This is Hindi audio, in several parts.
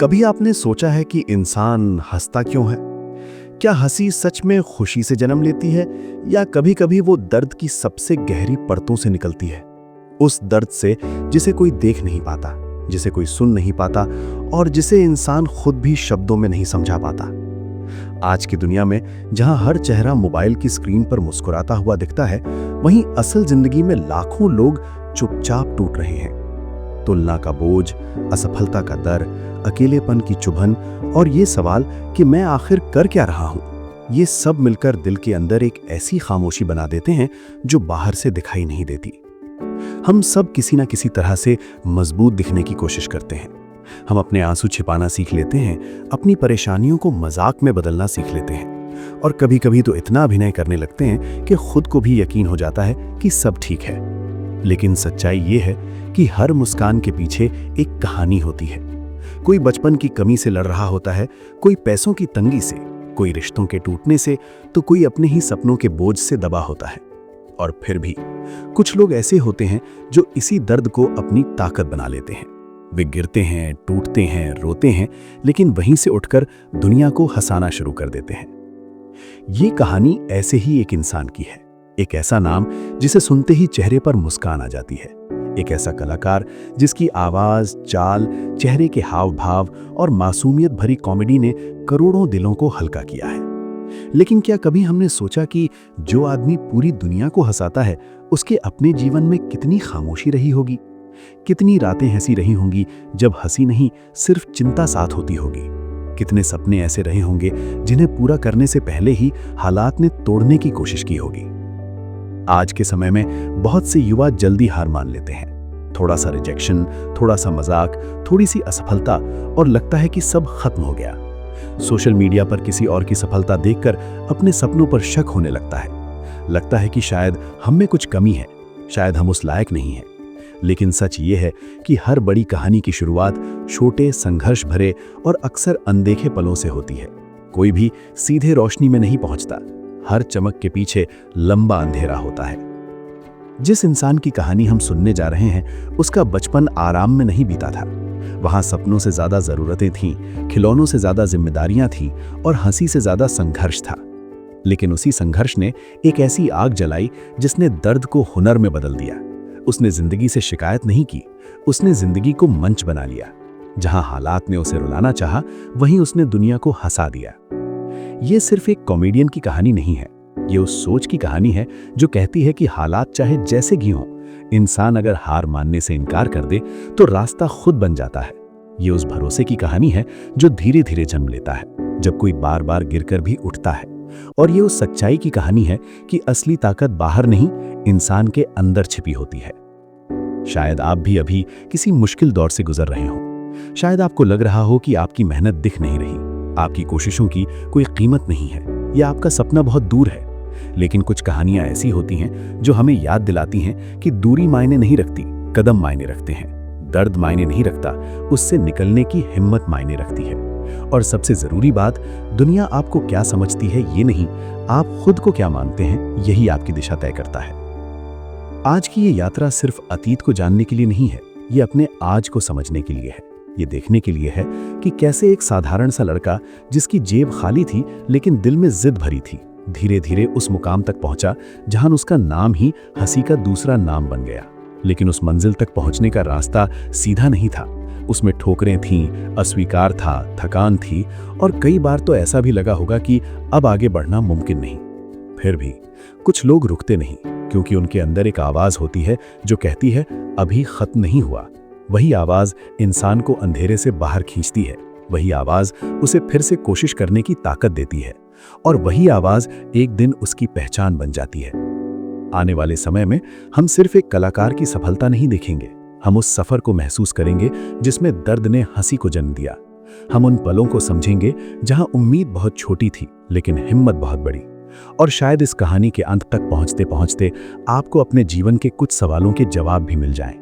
कभी आपने सोचा है कि इंसान हंसता क्यों है? क्या हंसी सच में खुशी से जन्म लेती है या कभी-कभी वो दर्द की सबसे गहरी परतों से निकलती है? उस दर्द से जिसे कोई देख नहीं पाता, जिसे कोई सुन नहीं पाता और जिसे इंसान खुद भी शब्दों में नहीं समझा पाता। आज की दुनिया में जहां हर चेहरा मोबाइल की स्क्रीन पर मुस्कुराता हुआ दिखता है, वहीं असल जिंदगी में लाखों लोग चुपचाप टूट रहे हैं। तुलना का बोझ, असफलता का डर, अकेलेपन की चुभन और ये सवाल कि मैं आखिर कर क्या रहा हूं, ये सब मिलकर दिल के अंदर एक ऐसी खामोशी बना देते हैं जो बाहर से दिखाई नहीं देती। हम सब किसी ना किसी तरह से मजबूत दिखने की कोशिश करते हैं। हम अपने आंसू छिपाना सीख लेते हैं, अपनी परेशानियों को मजाक में बदलना सीख लेते हैं और कभी-कभी तो इतना अभिनय करने लगते हैं कि खुद को भी यकीन हो जाता है कि सब ठीक है। लेकिन सच्चाई ये है कि हर मुस्कान के पीछे एक कहानी होती है। कोई बचपन की कमी से लड़ रहा होता है, कोई पैसों की तंगी से, कोई रिश्तों के टूटने से, तो कोई अपने ही सपनों के बोझ से दबा होता है। और फिर भी कुछ लोग ऐसे होते हैं जो इसी दर्द को अपनी ताकत बना लेते हैं। वे गिरते हैं, टूटते हैं, रोते हैं, लेकिन वहीं से उठकर दुनिया को हंसाना शुरू कर देते हैं। ये कहानी ऐसे ही एक इंसान की है, एक ऐसा नाम जिसे सुनते ही चेहरे पर मुस्कान आ जाती है, एक ऐसा कलाकार जिसकी आवाज, चाल, चेहरे के हाव भाव और मासूमियत भरी कॉमेडी ने करोड़ों दिलों को हल्का किया है। लेकिन क्या कभी हमने सोचा कि जो आदमी पूरी दुनिया को हंसाता है, उसके अपने जीवन में कितनी खामोशी रही होगी? कितनी रातें ऐसी रही होंगी जब हंसी नहीं, सिर्फ चिंता साथ होती होगी? कितने सपने ऐसे रहे होंगे जिन्हें पूरा करने से पहले ही हालात ने तोड़ने की कोशिश की होगी? आज के समय में बहुत से युवा जल्दी हार मान लेते हैं। थोड़ा सा रिजेक्शन, थोड़ा सा मजाक, थोड़ी सी असफलता और लगता है कि सब खत्म हो गया। सोशल मीडिया पर किसी और की सफलता देखकर अपने सपनों पर शक होने लगता है कि शायद हम में कुछ कमी है, शायद हम उस लायक नहीं हैं। लेकिन सच ये है कि हर बड़ी कहानी की शुरुआत छोटे, संघर्ष भरे और अक्सर अनदेखे पलों से होती है। कोई भी सीधे रोशनी में नहीं पहुंचता, हर चमक के पीछे लंबा अंधेरा होता है। जिस इंसान की कहानी हम सुनने जा रहे हैं, उसका बचपन आराम में नहीं बीता था। वहां सपनों से ज्यादा जरूरतें थीं, खिलौनों से ज्यादा जिम्मेदारियां थीं और हंसी से ज्यादा संघर्ष था। लेकिन उसी संघर्ष ने एक ऐसी आग जलाई जिसने दर्द को हुनर में बदल दिया। उसने जिंदगी से शिकायत नहीं की, उसने जिंदगी को मंच बना लिया। जहां हालात ने उसे रुलाना चाहा, वहीं उसने दुनिया को हंसा दिया। ये सिर्फ एक कॉमेडियन की कहानी नहीं है, ये उस सोच की कहानी है जो कहती है कि हालात चाहे जैसे भी हों, इंसान अगर हार मानने से इनकार कर दे तो रास्ता खुद बन जाता है। ये उस भरोसे की कहानी है जो धीरे धीरे जन्म लेता है जब कोई बार बार गिरकर भी उठता है। और ये उस सच्चाई की कहानी है कि असली ताकत बाहर नहीं, इंसान के अंदर छिपी होती है। शायद आप भी अभी किसी मुश्किल दौर से गुजर रहे हो। शायद आपको लग रहा हो कि आपकी मेहनत दिख नहीं रही, आपकी कोशिशों की कोई कीमत नहीं है या आपका सपना बहुत दूर है। लेकिन कुछ कहानियां ऐसी होती हैं जो हमें याद दिलाती हैं कि दूरी मायने नहीं रखती, कदम मायने रखते हैं। दर्द मायने नहीं रखता, उससे निकलने की हिम्मत मायने रखती है। और सबसे जरूरी बात, दुनिया आपको क्या समझती है ये नहीं, आप खुद को क्या मानते हैं, यही आपकी दिशा तय करता है। आज की ये यात्रा सिर्फ अतीत को जानने के लिए नहीं है, ये अपने आज को समझने के लिए है। ये देखने के लिए है कि कैसे एक साधारण सा लड़का जिसकी जेब खाली थी लेकिन दिल में जिद भरी थी, धीरे धीरे उस मुकाम तक पहुंचा जहां उसका नाम ही हंसी का दूसरा नाम बन गया। लेकिन उस मंजिल तक पहुंचने का रास्ता सीधा नहीं था। उसमें ठोकरें थीं, अस्वीकार था, थकान थी और कई बार तो ऐसा भी लगा होगा कि अब आगे बढ़ना मुमकिन नहीं। फिर भी कुछ लोग रुकते नहीं, क्योंकि उनके अंदर एक आवाज होती है जो कहती है अभी खत्म नहीं हुआ। वही आवाज इंसान को अंधेरे से बाहर खींचती है, वही आवाज उसे फिर से कोशिश करने की ताकत देती है और वही आवाज एक दिन उसकी पहचान बन जाती है। आने वाले समय में हम सिर्फ एक कलाकार की सफलता नहीं देखेंगे, हम उस सफर को महसूस करेंगे जिसमें दर्द ने हंसी को जन्म दिया। हम उन पलों को समझेंगे जहां उम्मीद बहुत छोटी थी लेकिन हिम्मत बहुत बड़ी। और शायद इस कहानी के अंत तक पहुंचते पहुंचते आपको अपने जीवन के कुछ सवालों के जवाब भी मिल जाएं।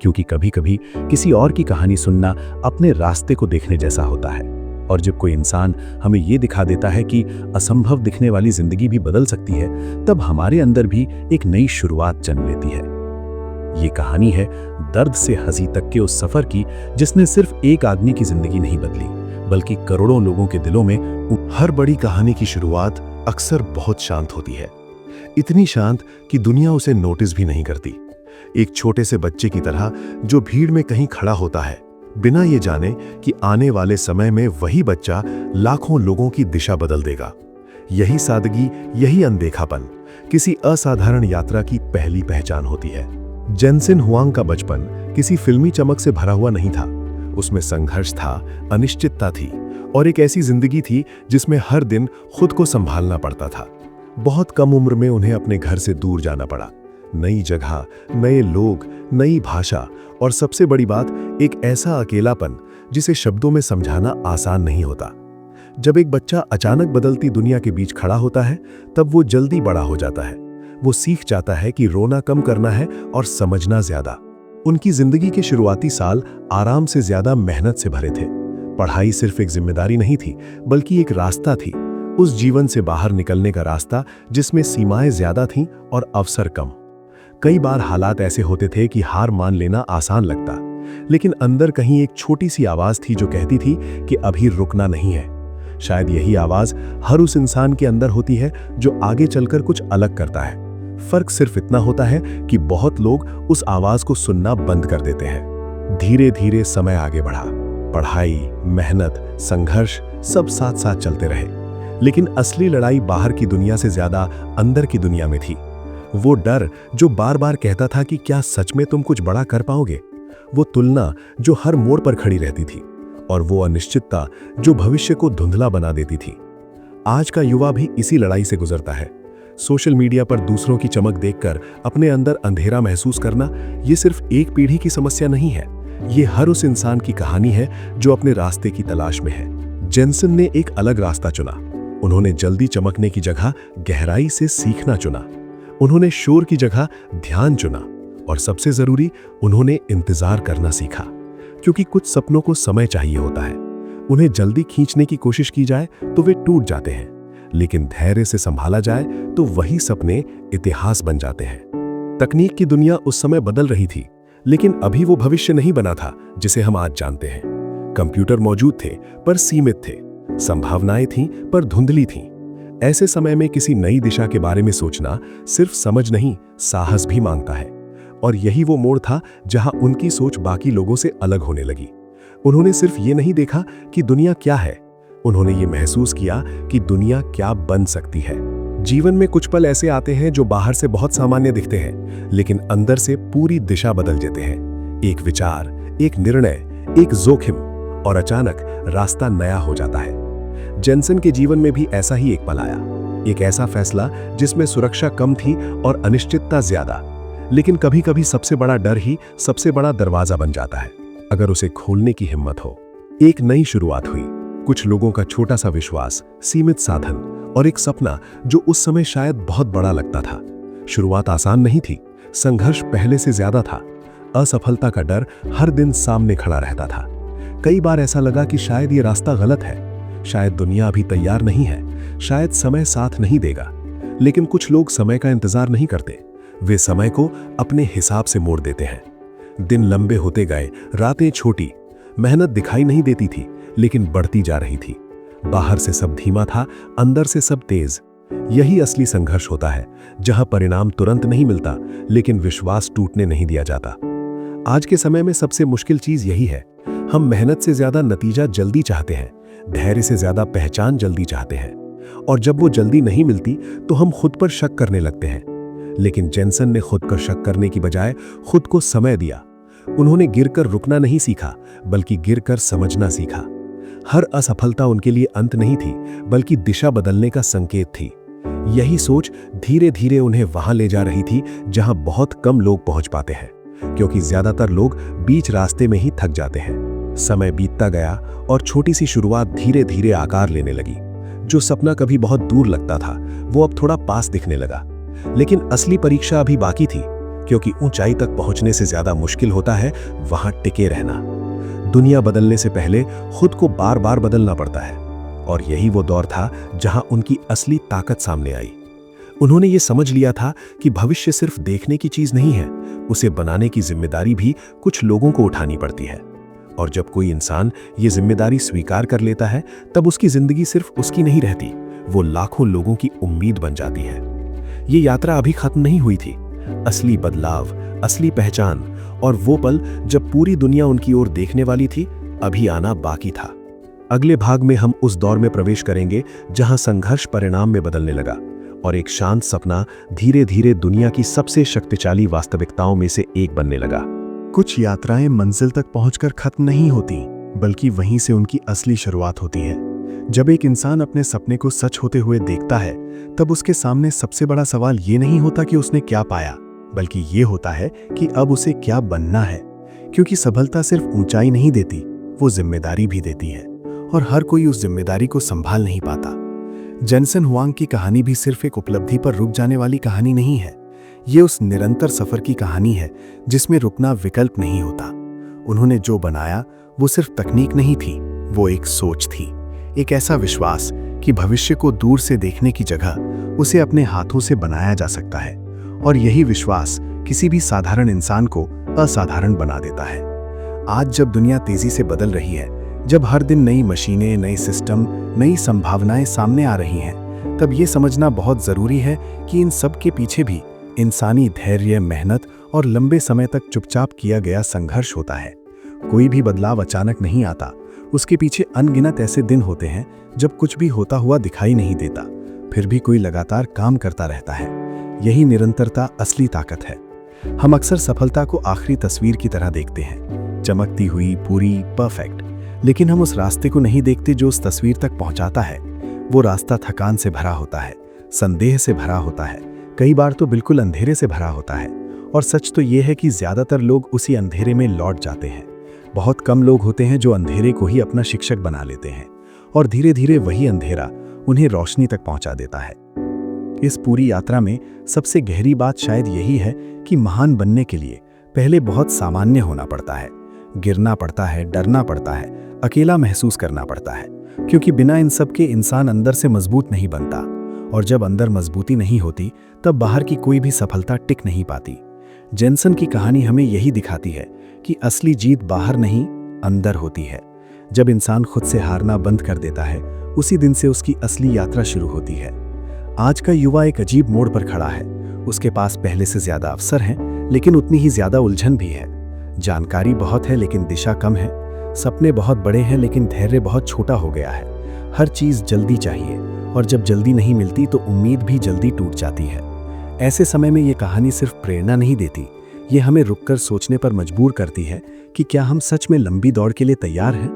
क्योंकि कभी कभी किसी और की कहानी सुनना अपने रास्ते को देखने जैसा होता है। और जब कोई इंसान हमें ये दिखा देता है कि असंभव दिखने वाली जिंदगी भी बदल सकती है, तब हमारे अंदर भी एक नई शुरुआत जन्म लेती है। ये कहानी है दर्द से हंसी तक के उस सफर की जिसने सिर्फ एक आदमी की जिंदगी नहीं बदली, बल्कि करोड़ों लोगों के दिलों में। हर बड़ी कहानी की शुरुआत अक्सर बहुत शांत होती है, इतनी शांत कि दुनिया उसे नोटिस भी नहीं करती। एक छोटे से बच्चे की तरह जो भीड़ में कहीं खड़ा होता है, बिना ये जाने कि आने वाले समय में वही बच्चा लाखों लोगों की दिशा बदल देगा। यही सादगी, यही अनदेखापन किसी असाधारण यात्रा की पहली पहचान होती है। जेनसेन हुआंग का बचपन किसी फिल्मी चमक से भरा हुआ नहीं था। उसमें संघर्ष था, अनिश्चितता थी और एक ऐसी जिंदगी थी जिसमें हर दिन खुद को संभालना पड़ता था। बहुत कम उम्र में उन्हें अपने घर से दूर जाना पड़ा। नई जगह, नए लोग, नई भाषा और सबसे बड़ी बात, एक ऐसा अकेलापन जिसे शब्दों में समझाना आसान नहीं होता। जब एक बच्चा अचानक बदलती दुनिया के बीच खड़ा होता है, तब वो जल्दी बड़ा हो जाता है। वो सीख जाता है कि रोना कम करना है और समझना ज्यादा। उनकी जिंदगी के शुरुआती साल आराम से ज्यादा मेहनत से भरे थे। पढ़ाई सिर्फ एक जिम्मेदारी नहीं थी, बल्कि एक रास्ता थी, उस जीवन से बाहर निकलने का रास्ता जिसमें सीमाएं ज्यादा थीं और अवसर कम। कई बार हालात ऐसे होते थे कि हार मान लेना आसान लगता, लेकिन अंदर कहीं एक छोटी सी आवाज थी जो कहती थी कि अभी रुकना नहीं है। शायद यही आवाज हर उस इंसान के अंदर होती है जो आगे चलकर कुछ अलग करता है। फर्क सिर्फ इतना होता है कि बहुत लोग उस आवाज को सुनना बंद कर देते हैं। धीरे धीरे समय आगे बढ़ा। पढ़ाई, मेहनत, संघर्ष सब साथ साथ चलते रहे, लेकिन असली लड़ाई बाहर की दुनिया से ज्यादा अंदर की दुनिया में थी। वो डर जो बार बार कहता था कि क्या सच में तुम कुछ बड़ा कर पाओगे, वो तुलना जो हर मोड़ पर खड़ी रहती थी, और वो अनिश्चितता जो भविष्य को धुंधला बना देती थी। आज का युवा भी इसी लड़ाई से गुजरता है। सोशल मीडिया पर दूसरों की चमक देखकर अपने अंदर अंधेरा महसूस करना, ये सिर्फ एक पीढ़ी की समस्या नहीं है, ये हर उस इंसान की कहानी है जो अपने रास्ते की तलाश में है। जेनसेन ने एक अलग रास्ता चुना। उन्होंने जल्दी चमकने की जगह गहराई से सीखना चुना। उन्होंने शोर की जगह ध्यान चुना, और सबसे जरूरी, उन्होंने इंतजार करना सीखा, क्योंकि कुछ सपनों को समय चाहिए होता है। उन्हें जल्दी खींचने की कोशिश की जाए तो वे टूट जाते हैं, लेकिन धैर्य से संभाला जाए तो वही सपने इतिहास बन जाते हैं। तकनीक की दुनिया उस समय बदल रही थी, लेकिन अभी वो भविष्य नहीं बना था जिसे हम आज जानते हैं। कंप्यूटर मौजूद थे पर सीमित थे, संभावनाएं थीं पर धुंधली थीं। ऐसे समय में किसी नई दिशा के बारे में सोचना सिर्फ समझ नहीं, साहस भी मांगता है। और यही वो मोड़ था जहां उनकी सोच बाकी लोगों से अलग होने लगी। उन्होंने सिर्फ ये नहीं देखा कि दुनिया क्या है, उन्होंने ये महसूस किया कि दुनिया क्या बन सकती है। जीवन में कुछ पल ऐसे आते हैं जो बाहर से बहुत सामान्य दिखते हैं, लेकिन अंदर से पूरी दिशा बदल देते हैं। एक विचार, एक निर्णय, एक जोखिम, और अचानक रास्ता नया हो जाता है। जेनसेन के जीवन में भी ऐसा ही एक पल आया, एक ऐसा फैसला जिसमें सुरक्षा कम थी और अनिश्चितता ज्यादा, लेकिन कभी कभी सबसे बड़ा डर ही सबसे बड़ा दरवाजा बन जाता है, अगर उसे खोलने की हिम्मत हो। एक नई शुरुआत हुई, कुछ लोगों का छोटा सा विश्वास, सीमित साधन और एक सपना जो उस समय शायद बहुत बड़ा लगता था। शुरुआत आसान नहीं थी, संघर्ष पहले से ज्यादा था, असफलता का डर हर दिन सामने खड़ा रहता था। कई बार ऐसा लगा कि शायद ये रास्ता गलत है, शायद दुनिया अभी तैयार नहीं है, शायद समय साथ नहीं देगा। लेकिन कुछ लोग समय का इंतजार नहीं करते, वे समय को अपने हिसाब से मोड़ देते हैं। दिन लंबे होते गए, रातें छोटी, मेहनत दिखाई नहीं देती थी, लेकिन बढ़ती जा रही थी। बाहर से सब धीमा था, अंदर से सब तेज। यही असली संघर्ष होता है, जहां परिणाम तुरंत नहीं मिलता, लेकिन विश्वास टूटने नहीं दिया जाता। आज के समय में सबसे मुश्किल चीज यही है, हम मेहनत से ज्यादा नतीजा जल्दी चाहते हैं, धैर्य से ज्यादा पहचान जल्दी चाहते हैं, और जब वो जल्दी नहीं मिलती तो हम खुद पर शक करने लगते हैं। लेकिन जेनसेन ने खुद पर शक करने की बजाय खुद को समय दिया। उन्होंने गिरकर रुकना नहीं सीखा, बल्कि गिरकर समझना सीखा। हर असफलता उनके लिए अंत नहीं थी, बल्कि दिशा बदलने का संकेत थी। यही सोच धीरे धीरे उन्हें वहां ले जा रही थी जहां बहुत कम लोग पहुंच पाते हैं, क्योंकि ज्यादातर लोग बीच रास्ते में ही थक जाते हैं। समय बीतता गया और छोटी सी शुरुआत धीरे धीरे आकार लेने लगी। जो सपना कभी बहुत दूर लगता था, वो अब थोड़ा पास दिखने लगा। लेकिन असली परीक्षा अभी बाकी थी, क्योंकि ऊंचाई तक पहुंचने से ज्यादा मुश्किल होता है वहां टिके रहना। दुनिया बदलने से पहले खुद को बार बार बदलना पड़ता है, और यही वो दौर था जहां उनकी असली ताकत सामने आई। उन्होंने ये समझ लिया था कि भविष्य सिर्फ देखने की चीज नहीं है, उसे बनाने की जिम्मेदारी भी कुछ लोगों को उठानी पड़ती है। और जब कोई इंसान ये जिम्मेदारी स्वीकार कर लेता है, तब उसकी जिंदगी सिर्फ उसकी नहीं रहती, वो लाखों लोगों की उम्मीद बन जाती है। ये यात्रा अभी खत्म नहीं हुई थी। असली बदलाव, असली पहचान और वो पल जब पूरी दुनिया उनकी ओर देखने वाली थी, अभी आना बाकी था। अगले भाग में हम उस दौर में प्रवेश करेंगे जहां संघर्ष परिणाम में बदलने लगा और एक शांत सपना धीरे धीरे दुनिया की सबसे शक्तिशाली वास्तविकताओं में से एक बनने लगा। कुछ यात्राएं मंजिल तक पहुंचकर खत्म नहीं होती, बल्कि वहीं से उनकी असली शुरुआत होती है। जब एक इंसान अपने सपने को सच होते हुए देखता है, तब उसके सामने सबसे बड़ा सवाल ये नहीं होता कि उसने क्या पाया, बल्कि ये होता है कि अब उसे क्या बनना है। क्योंकि सफलता सिर्फ ऊंचाई नहीं देती, वो जिम्मेदारी भी देती है, और हर कोई उस जिम्मेदारी को संभाल नहीं पाता। जेनसेन हुआंग की कहानी भी सिर्फ एक उपलब्धि पर रुक जाने वाली कहानी नहीं है। ये उस निरंतर सफर की कहानी है जिसमें रुकना विकल्प नहीं होता। उन्होंने जो बनाया वो सिर्फ तकनीक नहीं थी, वो एक सोच थी, एक ऐसा विश्वास कि भविष्य को दूर से देखने की जगह उसे अपने हाथों से बनाया जा सकता है। और यही विश्वास किसी भी साधारण इंसान को असाधारण बना देता है। आज जब दुनिया तेजी से बदल रही है, जब हर दिन नई मशीनें, नए सिस्टम, नई संभावनाएं सामने आ रही हैं, तब ये समझना बहुत जरूरी है कि इन सब के पीछे भी इंसानी धैर्य, मेहनत और लंबे समय तक चुपचाप किया गया संघर्ष होता है। कोई भी बदलाव अचानक नहीं आता, उसके पीछे अनगिनत ऐसे दिन होते हैं जब कुछ भी होता हुआ दिखाई नहीं देता, फिर भी कोई लगातार काम करता रहता है। यही निरंतरता असली ताकत है। हम अक्सर सफलता को आखिरी तस्वीर की तरह देखते हैं, चमकती हुई, पूरी, परफेक्ट, लेकिन हम उस रास्ते को नहीं देखते जो उस तस्वीर तक पहुंचाता है। वो रास्ता थकान से भरा होता है, संदेह से भरा होता है, कई बार तो बिल्कुल अंधेरे से भरा होता है। और सच तो ये है कि ज्यादातर लोग उसी अंधेरे में लौट जाते हैं। बहुत कम लोग होते हैं जो अंधेरे को ही अपना शिक्षक बना लेते हैं, और धीरे धीरे वही अंधेरा उन्हें रोशनी तक पहुंचा देता है। इस पूरी यात्रा में सबसे गहरी बात शायद यही है कि महान बनने के लिए पहले बहुत सामान्य होना पड़ता है, गिरना पड़ता है, डरना पड़ता है, अकेला महसूस करना पड़ता है, क्योंकि बिना इन सब के इंसान अंदर से मजबूत नहीं बनता, और जब अंदर मजबूती नहीं होती तब बाहर की कोई भी सफलता टिक नहीं पाती। जेनसन की कहानी हमें यही दिखाती है कि असली जीत बाहर नहीं, अंदर होती है। जब इंसान खुद से हारना बंद कर देता है, उसी दिन से उसकी असली यात्रा शुरू होती है। आज का युवा एक अजीब मोड़ पर खड़ा है। उसके पास पहले से ज्यादा अवसर हैं, लेकिन उतनी ही ज्यादा उलझन भी है। जानकारी बहुत है लेकिन दिशा कम है। सपने बहुत बड़े हैं लेकिन धैर्य बहुत छोटा हो गया है। हर चीज जल्दी चाहिए, और जब जल्दी नहीं मिलती तो उम्मीद भी जल्दी टूट जाती है। ऐसे समय में ये कहानी सिर्फ प्रेरणा नहीं देती, ये हमें रुककर सोचने पर मजबूर करती है कि क्या हम सच में लंबी दौड़ के लिए तैयार हैं।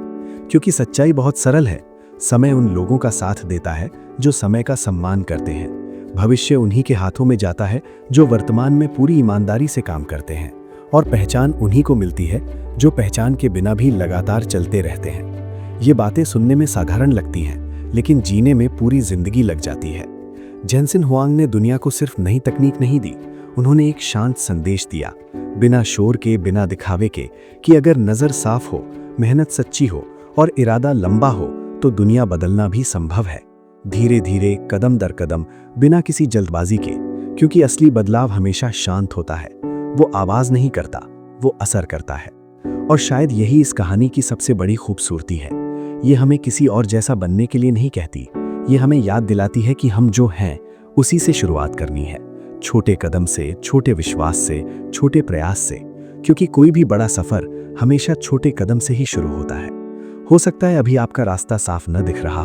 क्योंकि सच्चाई बहुत सरल है। समय उन लोगों का साथ देता है जो समय का सम्मान करते हैं। भविष्य उन्हीं के हाथों में जाता है जो वर्तमान में पूरी ईमानदारी से काम करते हैं। और पहचान उन्हीं को मिलती है जो पहचान के बिना भी लगातार चलते रहते हैं। ये बातें सुनने में साधारण लगती हैं, लेकिन जीने में पूरी जिंदगी लग जाती है। जेनसेन हुआंग ने दुनिया को सिर्फ नई तकनीक नहीं दी, उन्होंने एक शांत संदेश दिया, बिना शोर के, बिना दिखावे के, कि अगर नजर साफ हो, मेहनत सच्ची हो और इरादा लंबा हो तो दुनिया बदलना भी संभव है। धीरे धीरे, कदम दर कदम, बिना किसी जल्दबाजी के, क्योंकि असली बदलाव हमेशा शांत होता है। वो आवाज नहीं करता, वो असर करता है। और शायद यही इस कहानी की सबसे बड़ी खूबसूरती है। ये हमें किसी और जैसा बनने के लिए नहीं कहती, ये हमें याद दिलाती है कि हम जो हैं उसी से शुरुआत करनी है, छोटे कदम से, छोटे विश्वास से, छोटे प्रयास से। क्योंकि कोई भी बड़ा सफर हमेशा छोटे कदम से ही शुरू होता है। हो सकता है अभी आपका रास्ता साफ न दिख रहा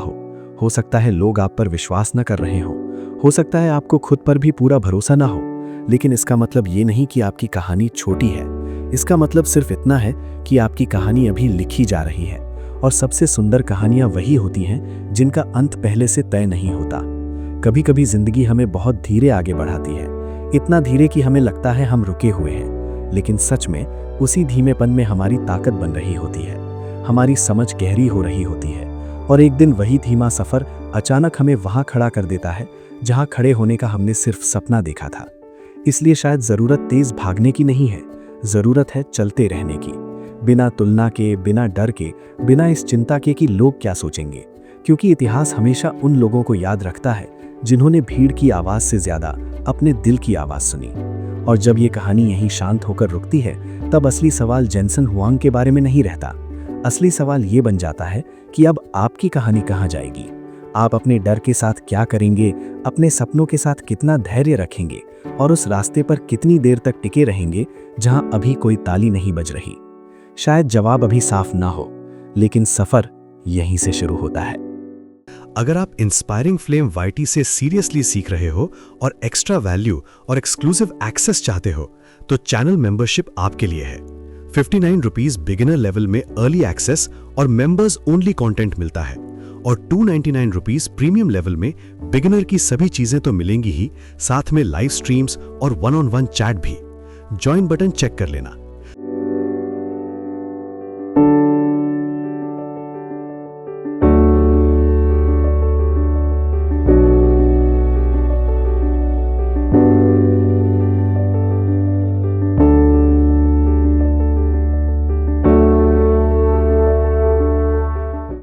हो सकता है लोग आप पर विश्वास न कर रहे हो सकता है आपको खुद पर भी पूरा भरोसा ना हो, लेकिन इसका मतलब ये नहीं कि आपकी कहानी छोटी है। इसका मतलब सिर्फ इतना है कि आपकी कहानी अभी लिखी जा रही है। और सबसे सुंदर कहानियां वही होती हैं जिनका अंत पहले से तय नहीं होता। कभी कभी जिंदगी हमें बहुत धीरे आगे बढ़ाती है, इतना धीरे कि हमें लगता है हम रुके हुए हैं, लेकिन सच में उसी धीमेपन में हमारी ताकत बन रही होती है, हमारी समझ गहरी हो रही होती है। और एक दिन वही धीमा सफर अचानक हमें वहां खड़ा कर देता है जहां खड़े होने का हमने सिर्फ सपना देखा था। इसलिए शायद जरूरत तेज भागने की नहीं है, जरूरत है चलते रहने की, बिना तुलना के, बिना डर के, बिना इस चिंता के कि लोग क्या सोचेंगे। क्योंकि इतिहास हमेशा उन लोगों को याद रखता है जिन्होंने भीड़ की आवाज से ज्यादा अपने दिल की आवाज सुनी। और जब ये कहानी यहीं शांत होकर रुकती है, तब असली सवाल जेनसन हुआंग के बारे में नहीं रहता। असली सवाल ये बन जाता है कि अब आपकी कहानी कहाँ जाएगी? आप अपने डर के साथ क्या करेंगे, अपने सपनों के साथ कितना धैर्य रखेंगे और उस रास्ते पर कितनी देर तक टिके रहेंगे जहां अभी कोई ताली नहीं बज रही? शायद जवाब अभी साफ ना हो, लेकिन सफर यहीं से शुरू होता है। अगर आप इंस्पायरिंग फ्लेम वाईटी से सीरियसली सीख रहे हो और एक्स्ट्रा वैल्यू और एक्सक्लूसिव एक्सेस चाहते हो, तो चैनल मेंबरशिप आपके लिए है। 59 रुपीज बिगिनर लेवल में अर्ली एक्सेस और मेंबर्स ओनली कंटेंट मिलता है, और 299 रुपीज प्रीमियम लेवल में बिगिनर की सभी चीजें तो मिलेंगी ही, साथ में लाइव स्ट्रीम्स और 1-on-1 चैट भी। ज्वाइन बटन चेक कर लेना।